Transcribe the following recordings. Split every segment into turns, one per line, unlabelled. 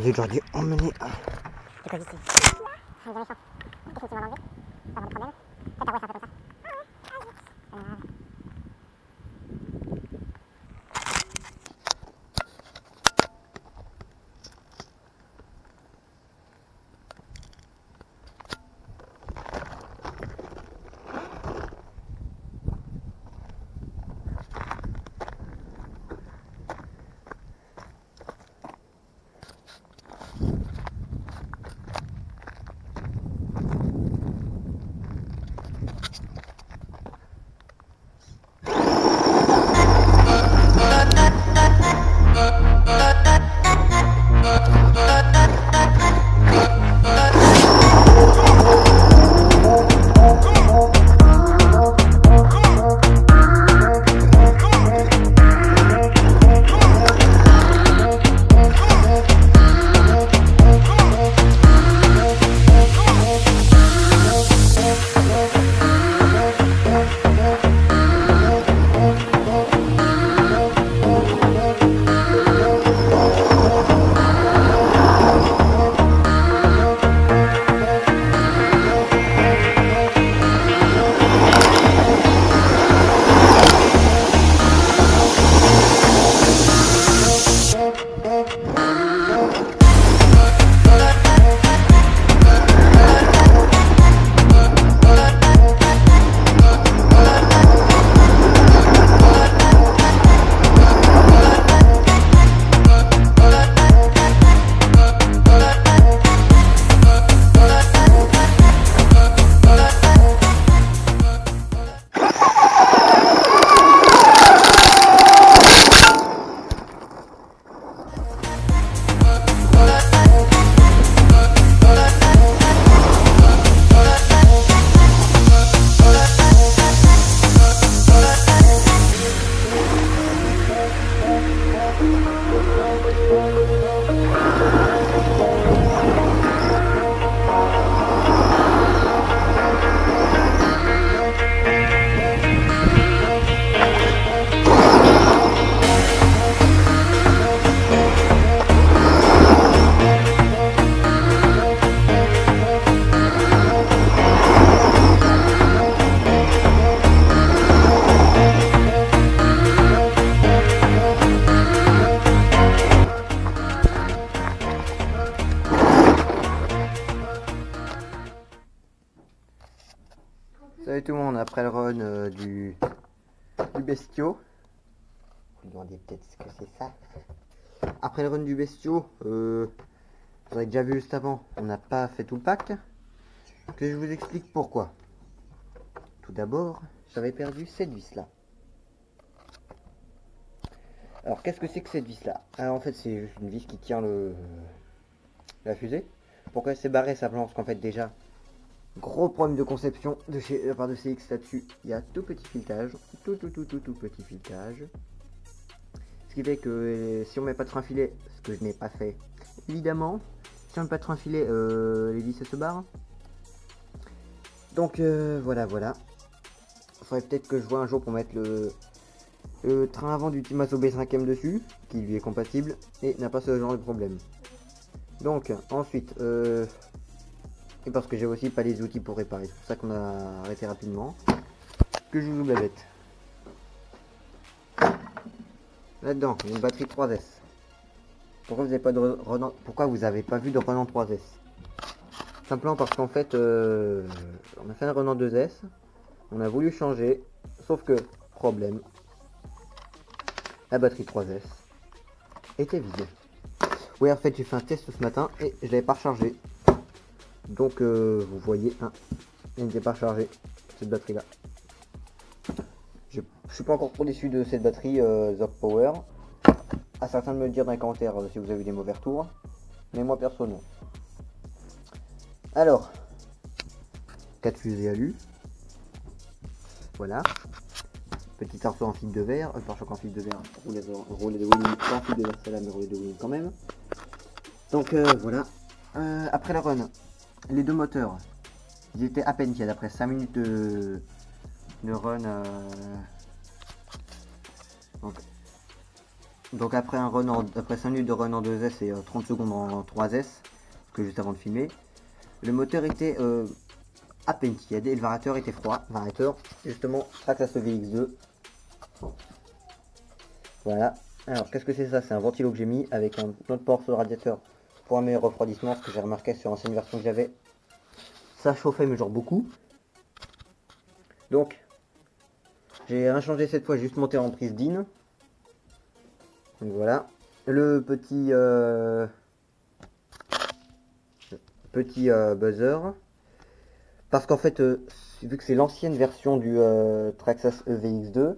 J'ai déjà dû emmener.
C'est quoi ici? J'en ai jamais faim. Qu'est-ce que tu m'as enlevé? Pas vraiment de problème. Peut-être ouais, c'est un peu comme ça.
Salut tout le monde, après le run du bestiau. Vous demandez peut-être ce que c'est ça. Après le run du bestiau, vous avez déjà vu juste avant, on n'a pas fait tout le pack. Que je vous explique pourquoi. Tout d'abord, j'avais perdu cette vis là. Alors qu'est-ce que c'est que cette vis là? Alors en fait c'est juste une vis qui tient la fusée. Pourquoi elle s'est barrée simplement? Parce qu'en fait déjà, gros problème de conception de la part de CX là-dessus. Il y a tout petit filetage, tout petit filetage. Ce qui fait que si on met pas de train filet, ce que je n'ai pas fait, évidemment, si on met pas de train filet, les vis elles se barrent. Donc voilà. Il faudrait peut-être que je vois un jour pour mettre le train avant du Timaso B5M dessus, qui lui est compatible et n'a pas ce genre de problème. Donc ensuite, et parce que j'ai aussi pas les outils pour réparer, c'est pour ça qu'on a arrêté rapidement, que je vous ouvre la bête. Là-dedans, une batterie 3S. Pourquoi vous avez pas vu de Renan 3S? Simplement parce qu'en fait, on a fait un Renan 2S, on a voulu changer, sauf que, problème, la batterie 3S était vide. Oui, en fait, j'ai fait un test ce matin et je l'avais pas rechargé. Donc, vous voyez, hein, elle n'était pas rechargée, cette batterie-là. Je suis pas encore trop déçu de cette batterie Zop Power. À certains de me le dire dans les commentaires si vous avez eu des mauvais retours. Mais moi, perso, non. Alors, 4 fusées alu. Voilà. Petit arceau en fil de verre, pare-choc en fil de verre, rouler de wheeling, pas en fil de verre celle-là, mais rouler de wheeling quand même. Donc voilà. Après la run, les deux moteurs, ils étaient à peine tièdes après 5 minutes de run. Donc, Donc après après 5 minutes de run en 2S et 30 secondes en 3S, que juste avant de filmer, le moteur était à peine tiède et le variateur était froid. Variateur, justement, Traxxas VX2. Voilà. Alors, qu'est-ce que c'est ça? C'est un ventilo que j'ai mis avec un autre port sur le radiateur pour un meilleur refroidissement, ce que j'ai remarqué sur l'ancienne version que j'avais. Ça chauffait, mais genre beaucoup. Donc, j'ai rien changé cette fois, juste monté en prise DIN. Donc voilà. Le petit buzzer. Parce qu'en fait, vu que c'est l'ancienne version du Traxxas EVX2,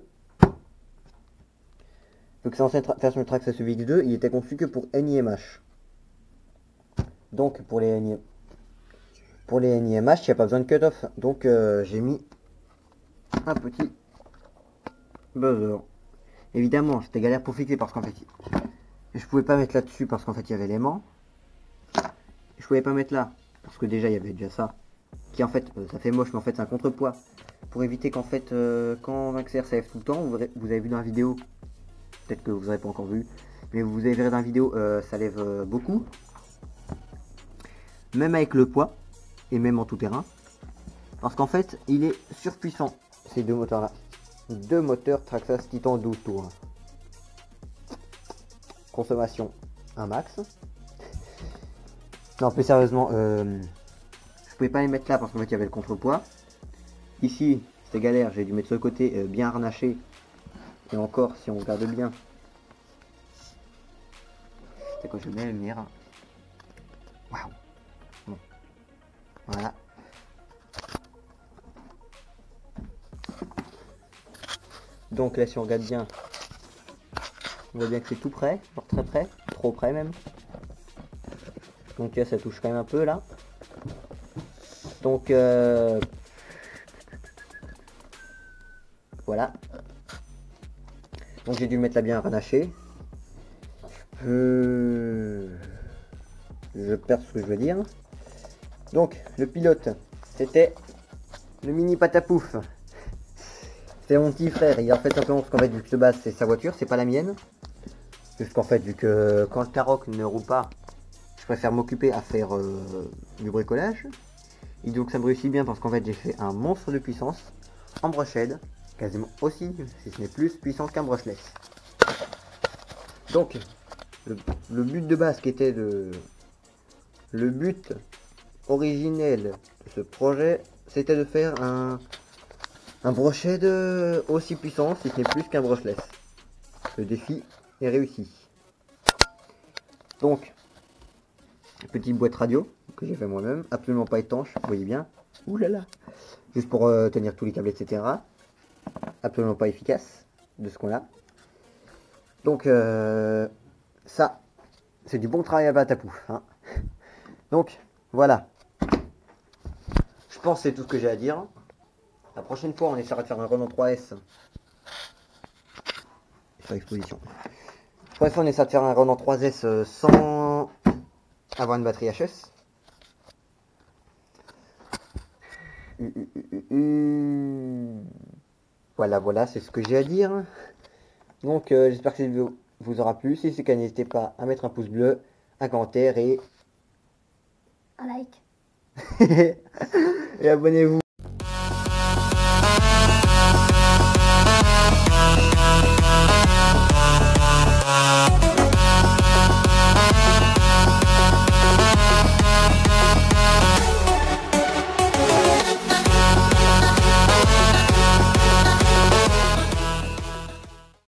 vu que c'est l'ancienne version du Traxxas EVX2, il était conçu que pour NIMH. Donc pour les NIMH, il n'y a pas besoin de cutoff. Donc j'ai mis un petit buzzer. Évidemment, c'était galère pour fixer parce qu'en fait, je pouvais pas mettre là-dessus parce qu'en fait il y avait l'aimant. Je pouvais pas mettre là parce que déjà il y avait déjà ça. Qui en fait, ça fait moche, mais en fait c'est un contrepoids. Pour éviter qu'en fait, quand Maxer ça lève tout le temps, vous avez vu dans la vidéo, peut-être que vous n'avez pas encore vu, mais vous avez vu dans la vidéo, ça lève beaucoup. Même avec le poids, et même en tout terrain. Parce qu'en fait, il est surpuissant, ces deux moteurs là. Deux moteurs Traxxas Titan 12 tours. Consommation, un max. Non, plus sérieusement, je pouvais pas les mettre là parce qu'en fait il y avait le contrepoids. Ici, c'était galère, j'ai dû mettre sur le côté bien harnaché. Et encore, si on regarde bien. C'est quoi, je mets la lumière. Waouh. Bon. Voilà. Donc là, si on regarde bien, on voit bien que c'est tout près, genre très près, trop près même. Donc là, ça touche quand même un peu là. Donc voilà. Donc j'ai dû le mettre là bien harnaché. Je perds ce que je veux dire. Donc le pilote, c'était le mini patapouf. C'est mon petit frère. Il a fait simplement parce qu'en fait vu que de base c'est sa voiture, c'est pas la mienne. Puisqu'en fait vu que quand le Karoq ne roule pas, je préfère m'occuper à faire du bricolage. Et donc ça me réussit bien parce qu'en fait j'ai fait un monstre de puissance en brochette, quasiment aussi, si ce n'est plus puissant qu'un brushless. Donc le but de base qui était le but originel de ce projet, c'était de faire un brochet aussi puissant, si ce n'est plus qu'un brushless. Le défi est réussi. Donc, petite boîte radio que j'ai fait moi-même, absolument pas étanche, vous voyez bien. Ouh là là. Juste pour tenir tous les câbles, etc. Absolument pas efficace de ce qu'on a. Donc, ça, c'est du bon travail à Batapouf. Hein. Donc, voilà. Je pense que c'est tout ce que j'ai à dire. La prochaine fois, on essaiera de faire un Renault 3S. Sur exposition. La prochaine fois, on essaiera de faire un Renault 3S sans avoir une batterie HS. Voilà, c'est ce que j'ai à dire. Donc, j'espère que cette vidéo vous aura plu. Si c'est le cas, n'hésitez pas à mettre un pouce bleu, un commentaire et
Un like.
et abonnez-vous.